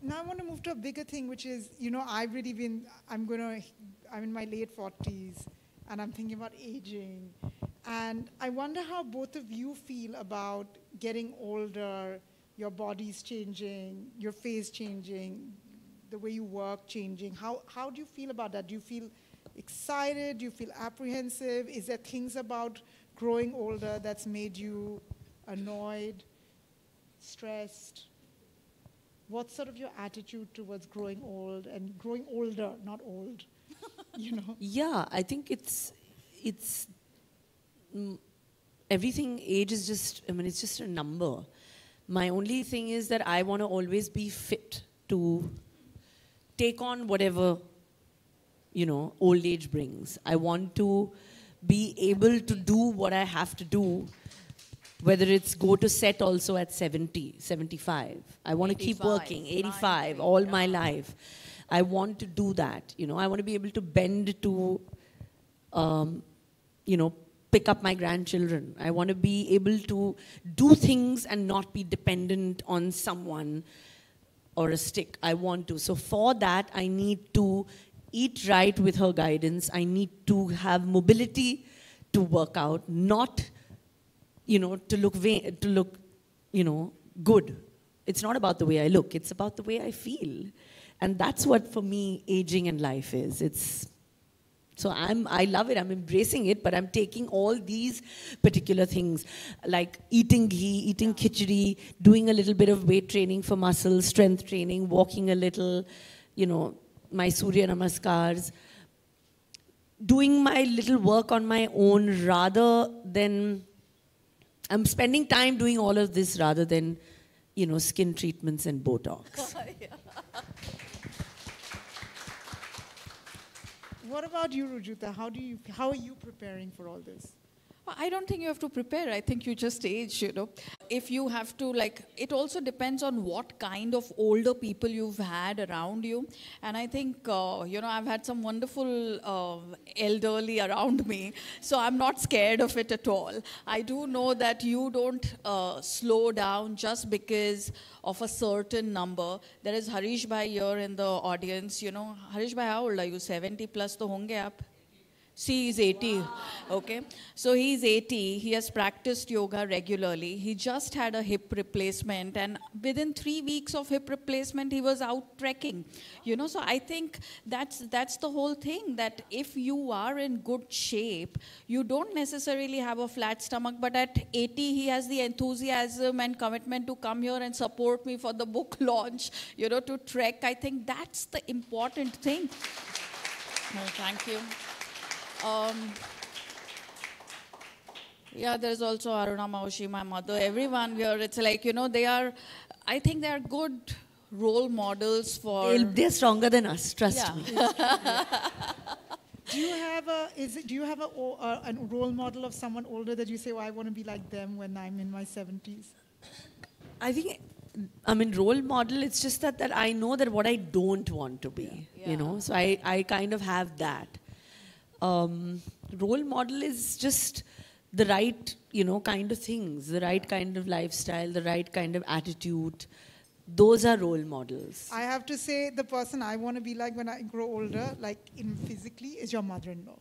now I want to move to a bigger thing, which is, I've really been, I'm in my late 40s, and I'm thinking about aging. And I wonder how both of you feel about getting older, your body's changing, your face changing, the way you work changing. How do you feel about that? Do you feel excited? Do you feel apprehensive? Is there things about growing older that's made you annoyed, stressed? What's sort of your attitude towards growing old and growing older, not old, Yeah, I think it's everything, age is just, it's just a number. My only thing is that I want to always be fit to take on whatever, old age brings. I want to be able to do what I have to do, whether it's go to set also at 70, 75. I want to keep working, 85, all my life. I want to do that, I want to be able to bend to, pick up my grandchildren. I want to be able to do things and not be dependent on someone or a stick. I want to. So for that, I need to eat right with her guidance. I need to have mobility to work out, not, to look, good. It's not about the way I look. It's about the way I feel. And that's what, for me, aging and life is. So I love it, I'm embracing it, but I'm taking all these particular things, like eating ghee, eating khichdi, doing a little bit of weight training for muscles, strength training, walking a little, my Surya Namaskars, doing my little work on my own rather than, I'm spending time doing all of this rather than, skin treatments and Botox. What about you, Rujuta? How are you preparing for all this? I don't think you have to prepare. I think you just age, If you have to, it also depends on what kind of older people you've had around you. And I think, I've had some wonderful elderly around me, so I'm not scared of it at all. I do know that you don't slow down just because of a certain number. There is Harish Bhai here in the audience, Harish Bhai, how old are you? 70 plus to honge aap? See, he's 80, okay? So he's 80, he has practiced yoga regularly. He just had a hip replacement, and within 3 weeks of hip replacement, he was out trekking. So I think that's the whole thing, that if you are in good shape, you don't necessarily have a flat stomach, but at 80, he has the enthusiasm and commitment to come here and support me for the book launch, to trek. I think that's the important thing. Thank you. There's also Aruna Maushi, my mother, everyone here. It's like, I think they are good role models for... They're stronger than us, trust me. Do you have a role model of someone older that you say, I want to be like them when I'm in my 70s? I think, role model, it's just that I know that what I don't want to be, So I kind of have that. Role model is just the right, kind of things, the right kind of lifestyle, the right kind of attitude. Those are role models. I have to say, the person I want to be like when I grow older, physically, is your mother-in-law.